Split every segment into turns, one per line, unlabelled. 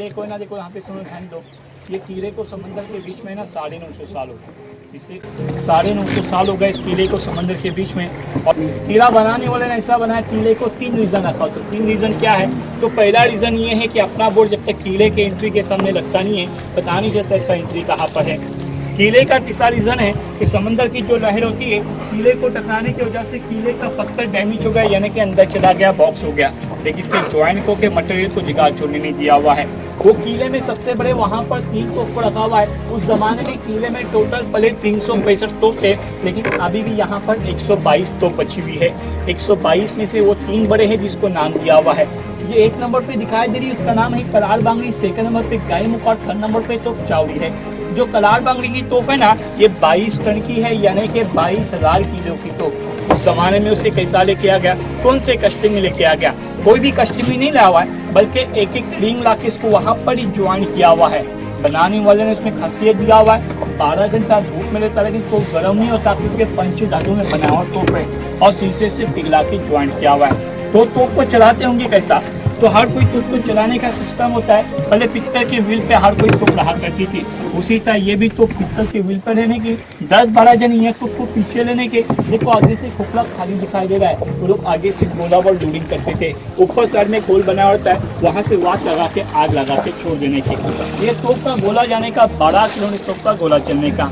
किले को ना देखो यहाँ पे सुनो ध्यान दो, ये किले को समंदर के बीच में ना 950 साल हो गए, इसे 950 साल हो गए इस किले को समंदर के बीच में। और किला बनाने वाले ने ऐसा बनाया किले को 3 रीज़न रखा। तो 3 रीज़न क्या है? तो पहला रीज़न ये है कि अपना बोर्ड जब तक किले के एंट्री के सामने लगता नहीं है पता नहीं चलता इसका एंट्री कहाँ पर है। किले का तीसरा रीज़न है कि समंदर की जो लहर होती है किले को टकराने की वजह से किले का पत्थर डैमेज हो गया, यानी कि अंदर चला गया, बॉक्स हो गया, लेकिन इसके ज्वाइंट को के मटेरियल को जिगाड़ छोड़ने नहीं दिया हुआ है। वो किले में सबसे बड़े वहाँ पर 3 तोप रखा हुआ है। उस जमाने में किले में टोटल पहले 362 तोप थे, लेकिन अभी भी यहाँ पर 122 तोप बची हुई है। 122 में से वो 3 बड़े हैं जिसको नाम दिया हुआ है। ये 1 नंबर पे दिखाई दे रही है, उसका नाम है कलार बांगड़ी, सेकंड नंबर पे गायमुख और 3rd नंबर पे तोप चावड़ी है। जो कलार बांगड़ी की तोप है ना, ये 22 टन की है, यानी कि 22,000 किलो की तोप। उस जमाने में उसे कैसा लेके आ गया, कौन से कस्टम में लेके आ गया? कोई भी कस्टम में नहीं लाया हुआ है, बल्कि एक एक रिंग ला के इसको वहाँ पर ही ज्वाइन किया हुआ है। बनाने वाले ने उसमें खासियत दिया हुआ है 12 घंटा धूप में लेता, लेकिन तो गर्म नहीं होता, सिर्फ पंच धातु में बना हुआ तोप है और शीशे से पिघला के ज्वाइन किया हुआ है। तो तोप को चलाते होंगे कैसा? तो हर कोई तोप को चलाने का सिस्टम होता है। पहले पित्तल के व्हील पे हर कोई तोप रहा करती थी, उसी तरह ये भी तोप पित्तल के व्हील पर रहने की 10-12 जन ये तोप को पीछे लेने के। देखो आगे से खोखला खाली दिखाई दे रहा है, वो लोग आगे से गोलाबार लोडिंग करते थे। ऊपर साइड में गोल बना होता है, वहाँ से वाट लगा के आग लगा के छोड़ देने की। ये तोप का गोला जाने का 12 किलोमीटर तोप का गोला चलने का।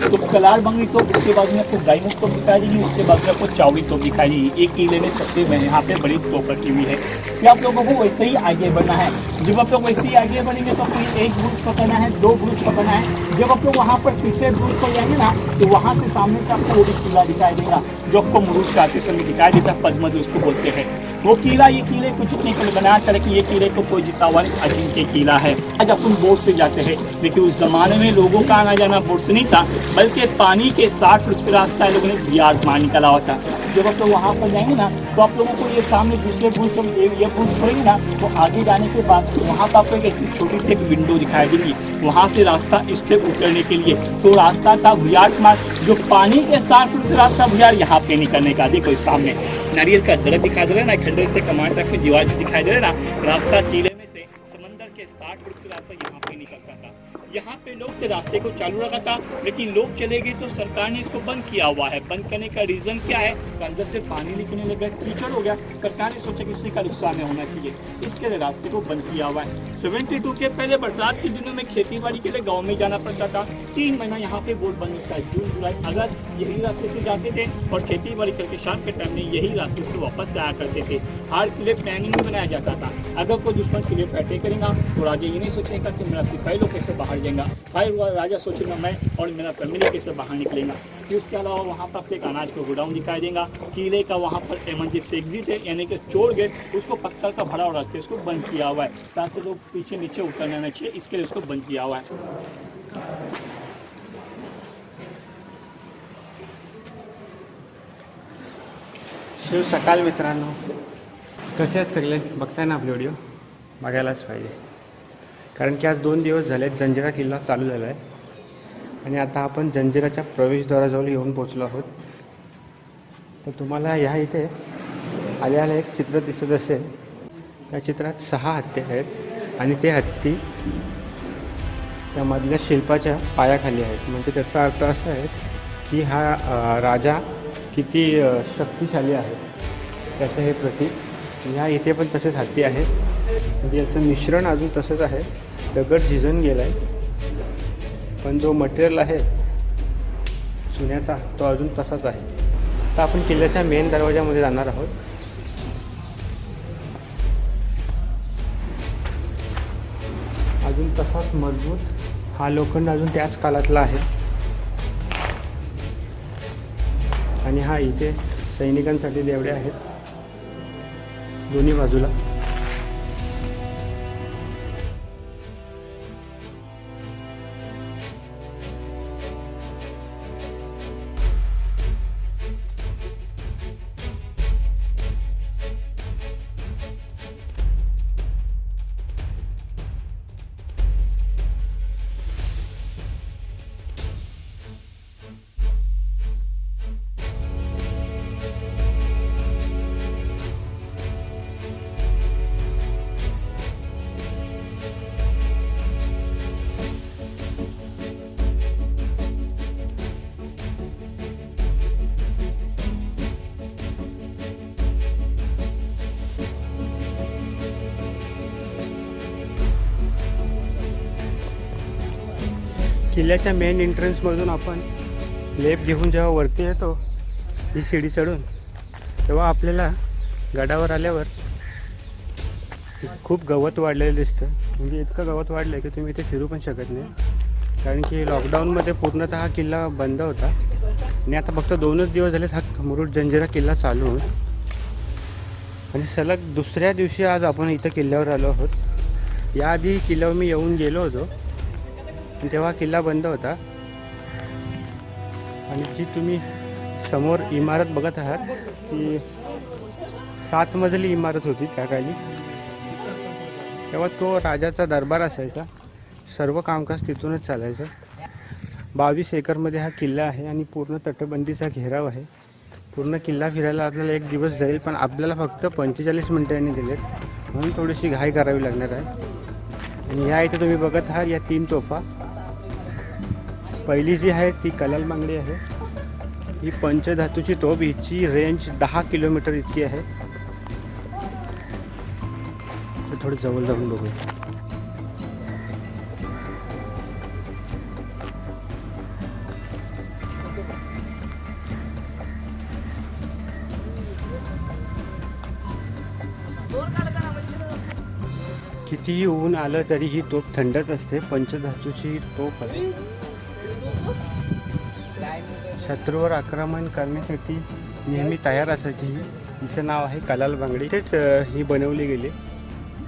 तो कलार बांगड़ी तोप, उसके बाद में आपको गायमुख तोप दिखाई देगी, उसके बाद में आपको चावड़ी तोप दिखाई देगी। एक किले में सबसे यहाँ पे बड़ी तोप रखी हुई है कि आप लोगों को वैसे ही आगे बढ़ना है। जब आप लोग वैसे ही आगे बढ़ेंगे तो कोई 1 ग्रुप पकड़ना है, 2 ग्रुप पकड़ना है। जब आप लोग वहाँ पर तीसरे ग्रुप पर जाएंगे ना, तो वहाँ से सामने से आपको वो भी किला दिखाई देगा जो आपको मुरूज का आते समय दिखाई देता है, पद्मज उसको बोलते हैं। वो किला, ये किले को जितने के लिए बनाया था कि ये किले को कोई जीता हुआ नहीं, अजिंक्य किला है। आज अपन बोट से जाते हैं, लेकिन उस जमाने में लोगों का आना जाना बोट से नहीं था, बल्कि पानी के 60 फुट से रास्ता लोगों ने बियाज मार निकाला हुआ था। जब आप लोग वहाँ पर जाएंगे ना, तो आप लोगों को ये सामने दूसरे ब्रिज पर ये ब्रिज पड़ेंगे ना, तो आगे जाने के बाद वहाँ पर आपको एक ऐसी छोटी सी एक विंडो दिखाई देगी, वहाँ से रास्ता स्टेप उतरने के लिए। तो रास्ता था भुयार मार्ग, जो पानी के 60 फुट से रास्ता भुयार यहाँ पे निकलने का। देखो इस सामने नारियल का दरख्त दिखाई दे रहा है ना, खंडर से कमांड तक में दीवार दिखाई दे रहा है ना, रास्ता किले में से समंदर के 60 फुट से रास्ता यहाँ पे निकलता था। यहाँ पे लोग रास्ते को चालू रखा था, लेकिन लोग चले गए तो सरकार ने इसको बंद किया हुआ है। बंद करने का रीज़न क्या है? अंदर से पानी निकलने लगा, कीचड़ हो गया। सरकार ने सोचा किसी का नुकसान नहीं होना चाहिए, इसके लिए रास्ते को बंद किया हुआ है। 72 के पहले बरसात के दिनों में खेती-बाड़ी के लिए गाँव में जाना पड़ता था। 3 महीना यहाँ पे बोर्ड बंद होता है, जून जुलाई अगस्त यही रास्ते से जाते थे और खेती-बाड़ी करके शाम के टाइम में यही रास्ते से वापस आया करते थे। हर किले प्लानिंग में बनाया जाता था। अगर कोई दुश्मन किले पर अटैक करेगा तो राजा ये नहीं सोचेगा कि मेरा सिपाही लोग कैसे बाहर जाएगा, भाई वो राजा सोचेगा मैं और मेरा फैमिली कैसे बाहर निकलेगा। फिर उसके अलावा वहाँ पर एक अनाज को गोडाउन दिखाई देगा। किले का वहाँ पर इमरजेंसी एग्जिट है, यानी कि चोर गेट, उसको पत्थर का भरा हुआ रास्ते उसको बंद किया हुआ है ताकि लोग पीछे नीचे उतरना नहीं चाहिए, इसके लिए उसको बंद किया हुआ है।
शिव सकाळ मित्रांनो, कसे आहेत सगळे? बघताय ना आपली व्हिडिओ? बघायलाच पाहिजे, कारण की आज 2 दिवस झाले जंजिरा किल्ला चालू झाला आहे आणि आता आपण जंजिराच्या प्रवेशद्वाराजवळ येऊन पोचलो आहोत। तर तुम्हाला ह्या इथे आल्याला एक चित्र दिसत असेल, त्या चित्रात 6 हत्ती आहेत आणि ते हत्ती त्यामधल्या शिल्पाच्या पायाखाली आहेत। म्हणजे त्याचा अर्थ असा आहे की हा राजा किती शक्तिशाली आहे त्याचं हे प्रतीक। ह्या इथे पण तसेच हत्ती आहेत, म्हणजे याचं मिश्रण अजून तसंच आहे, दगड झिजून गेला आहे, पण जो मटेरियल आहे सोन्याचा तो अजून तसाच आहे। आता आपण किल्ल्याच्या मेन दरवाजामध्ये जाणार आहोत। अजून तसाच मजबूत हा लोखंड अजून त्याच काळातला आहे आणि हा इथे सैनिकांसाठी देवड्या आहेत दोन्ही बाजूला। किल्ल्याच्या मेन एंट्रन्समधून आपण लेफ्ट घेऊन जेव्हा वरती येतो ही शिडी चढून, तेव्हा आपल्याला गडावर आल्यावर खूप गवत वाढलेलं दिसतं. म्हणजे इतकं गवत वाढलं आहे की तुम्ही इथे फिरू पण शकत नाही, कारण की लॉकडाऊनमध्ये पूर्णतः हा किल्ला बंद होता आणि आता फक्त 2च दिवस झालेत हा मुरुड जंजिरा किल्ला चालू होऊन. आणि सलग दुसऱ्या दिवशी आज आपण इथं किल्ल्यावर आलो आहोत. याआधी किल्ल्यावर मी येऊन गेलो होतो आणि तेव्हा किल्ला बंद होता. आणि जी तुम्ही समोर इमारत बघत आहात ती 7 मजली इमारत होती त्या काळी. तेव्हा तो राजाचा दरबार असायचा, सर्व कामकाज तिथूनच चालायचं. 22 एकरमध्ये हा किल्ला आहे आणि पूर्ण तटबंदीचा घेराव आहे. पूर्ण किल्ला फिरायला आपल्याला 1 दिवस जाईल, पण आपल्याला फक्त 45 मिनिटांनी दिलेत, म्हणून थोडीशी घाई करावी लागणार आहे. आणि ह्या इथे तुम्ही बघत आहात या 3 तोफा. पहिली जी आहे ती कलाल बांगडी आहे. ही पंचधातूची तोफ, हिची रेंज 10 किलोमीटर इतकी आहे. थोडं जवळ जाऊन बघूया. कितीही ऊन आलं तरी ही तोफ थंडच असते. पंचधातूची तोफ आहे. शत्रूवर आक्रमण करण्यासाठी नेहमी तयार असायची ही. हिचं नाव आहे कलाल बांगडी. तेच ही बनवली गेली.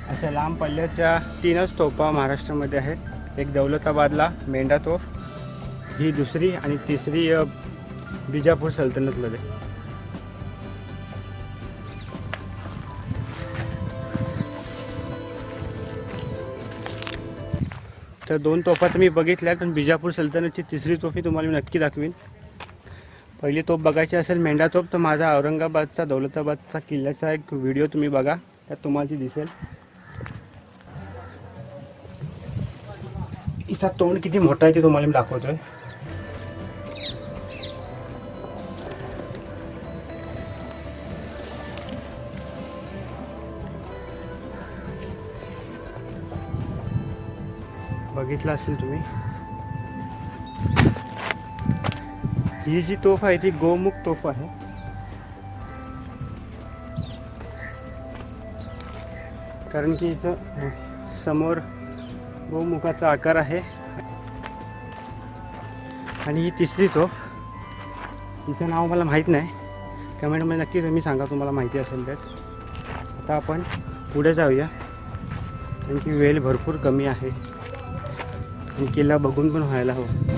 अशा लांब पल्ल्याच्या 3च तोफा महाराष्ट्रामध्ये आहेत. एक दौलताबादला मेंढा तोफ, ही दुसरी, आणि तिसरी बिजापूर सल्तनतमध्ये. तर 2 तोफा तर मी बघितल्या, पण बिजापूर सल्तनतची तिसरी तोफ ही तुम्हाला मी नक्की दाखवीन. पहिली तोफ बघायची असेल मेंढा तोफ, तर माझा औरंगाबादचा दौलताबादचा किल्ल्याचा एक व्हिडिओ तुम्ही बघा, त्यात तुम्हाला ती दिसेल. हिचा तोंड किती मोठा आहे ते तुम्हाला मी दाखवतोय. बघितलं असेल तुम्ही. ही जी तोफ आहे ती गोमुख तोफ आहे. कारण की इथं समोर गोमुखाचा आकार आहे. आणि ही तिसरी तोफ, तिचं नाव मला माहीत नाही, कमेंटमध्ये नक्की तुम्ही सांगा तुम्हाला माहिती असेल तर. आता आपण पुढे जाऊया, कारण की वेळ भरपूर कमी आहे आणि किल्ला बघून पण व्हायला हवं.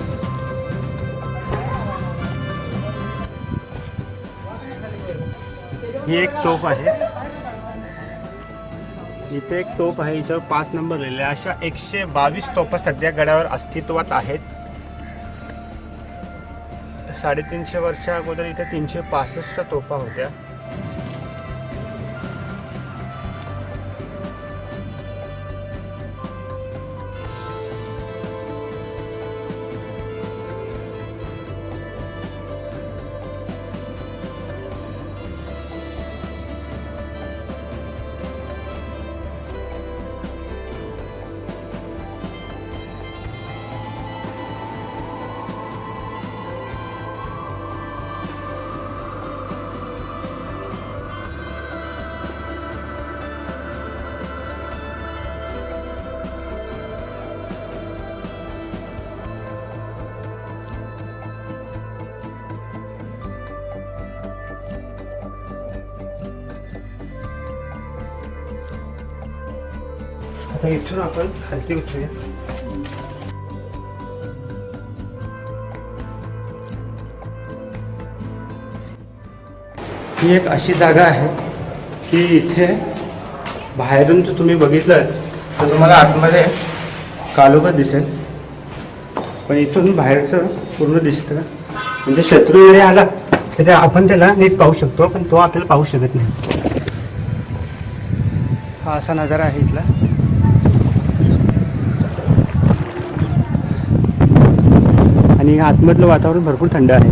ही एक तोफ आहे. इथे एक तोफ आहे, इथं 5 नंबर लिहिलेले. अशा 122 तोफा सध्या गडावर अस्तित्वात आहेत. 350 वर्षा अगोदर इथे 365 तोफा होत्या. आता इथून आपण खालती उतरूया. ही एक अशी जागा आहे की इथे बाहेरून जर तुम्ही बघितलं तर तुम्हाला आतमध्ये कालोखच दिसेल, पण इथून बाहेरचं पूर्ण दिसतं. म्हणजे शत्रू जरी आला तर आपण त्याला नीट पाहू शकतो, पण तो आपल्याला पाहू शकत नाही. हा असा नजारा आहे इथला. आणि आतमधलं वातावरण भरपूर थंड आहे.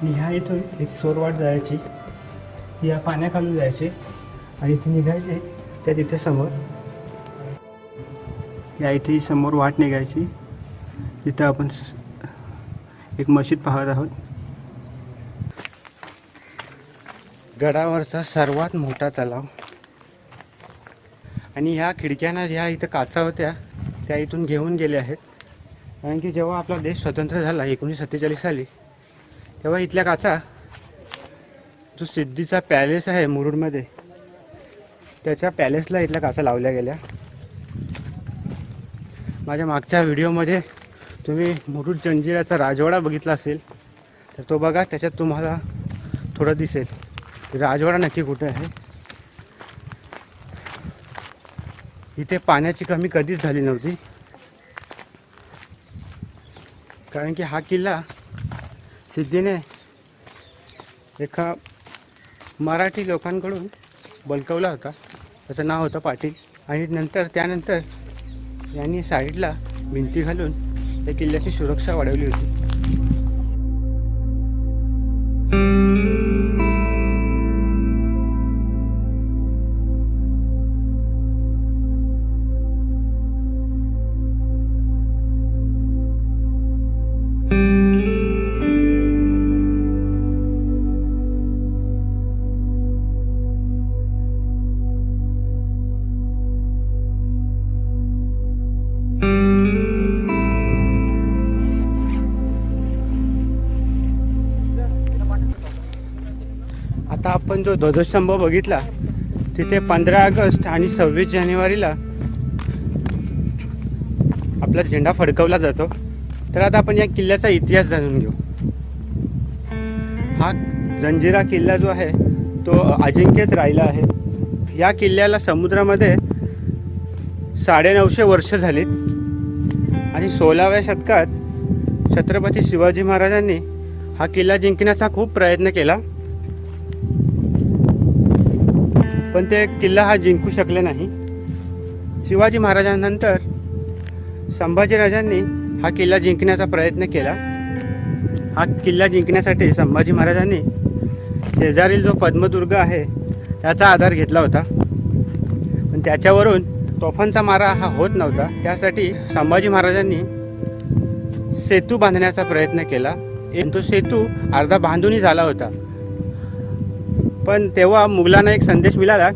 ह्या इथून एक चोरवाट जायची, या पाण्याखालून जायची आणि इथे निघायचे त्या तिथे समोर या इथे समोर वाट निघायची. इथं आपण एक मशीद पाहत आहोत. गडावरचा सर्वात मोठा तलाव. आणि ह्या खिडक्यांना ह्या इथं काचा होत्या त्या इथून घेऊन गेले आहेत. कारण की जेव्हा आपला देश स्वतंत्र झाला 1947 साली, तेव्हा इथल्या काचा जो सिद्धीचा पॅलेस आहे मुरुडमध्ये, त्याच्या पॅलेसला इथल्या काचा लावल्या गेल्या. माझ्या मागच्या व्हिडिओमध्ये तुम्ही मुरुड जंजिऱ्याचा राजवाडा बघितला असेल तर तो बघा, त्याच्यात तुम्हाला थोडं दिसेल राजवाडा नक्की कुठे आहे. इथे पाण्याची कमी कधीच झाली नव्हती, कारण की हा किल्ला सिद्धीने एका मराठी लोकांकडून बळकावला होता. त्याचं नाव होतं पाटील. आणि त्यानंतर यांनी साईडला भिंती घालून त्या किल्ल्याची सुरक्षा वाढवली होती. आता आपण जो ध्वजस्तंभ बघितला तिथे 15 ऑगस्ट आणि 26 जानेवारीला आपला झेंडा फडकवला जातो. तर आता आपण या किल्ल्याचा इतिहास जाणून घेऊ. हा जंजिरा किल्ला जो आहे तो अजिंक्यच राहिला आहे. या किल्ल्याला समुद्रामध्ये 950 वर्ष झालीत. आणि 16व्या शतकात छत्रपती शिवाजी महाराजांनी हा किल्ला जिंकण्याचा खूप प्रयत्न केला, पण ते किल्ला हा जिंकू शकले नाही. शिवाजी महाराजांनंतर संभाजीराजांनी हा किल्ला जिंकण्याचा प्रयत्न केला. हा किल्ला जिंकण्यासाठी संभाजी महाराजांनी शेजारील जो पद्मदुर्ग आहे त्याचा आधार घेतला होता, पण त्याच्यावरून तोफांचा मारा हा होत नव्हता. त्यासाठी संभाजी महाराजांनी सेतू बांधण्याचा प्रयत्न केला. तो सेतू अर्धा बांधूनही झाला होता, पण तेव्हा मुघलांना एक संदेश मिळाला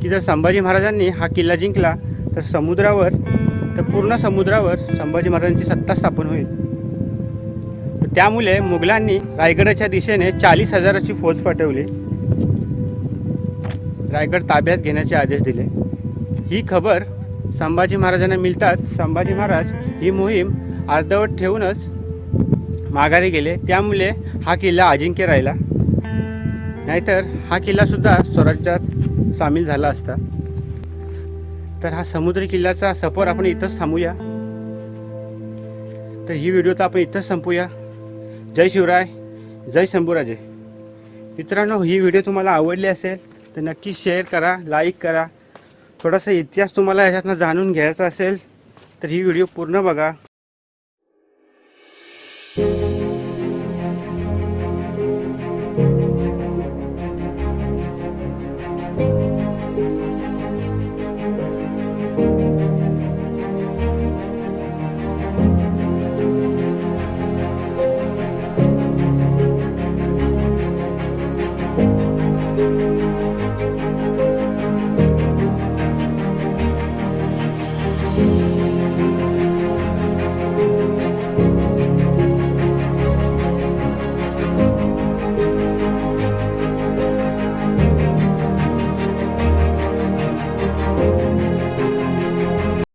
की जर संभाजी महाराजांनी हा किल्ला जिंकला तर पूर्ण समुद्रावर संभाजी महाराजांची सत्ता स्थापन होईल. त्यामुळे मुघलांनी रायगडाच्या दिशेने 40,000 फौज पाठवली. रायगड ताब्यात घेण्याचे आदेश दिले. ही खबर संभाजी महाराजांना मिळतात संभाजी महाराज ही मोहीम अर्धवट ठेवूनच माघारी गेले. त्यामुळे हा किल्ला अजिंक्य राहिला, नाहीतर हा किल्लासुद्धा स्वराज्यात सामील झाला असता. तर हा समुद्री किल्ल्याचा सफर आपण इथंच थांबूया. तर ही व्हिडिओ तर आपण इथंच संपूया. जय शिवराय, जय शंभूराजे. मित्रांनो, ही व्हिडिओ तुम्हाला आवडली असेल तर नक्की शेअर करा, लाईक करा. थोडासा इतिहास तुम्हाला याच्यातनं जाणून घ्यायचा असेल तर ही व्हिडिओ पूर्ण बघा.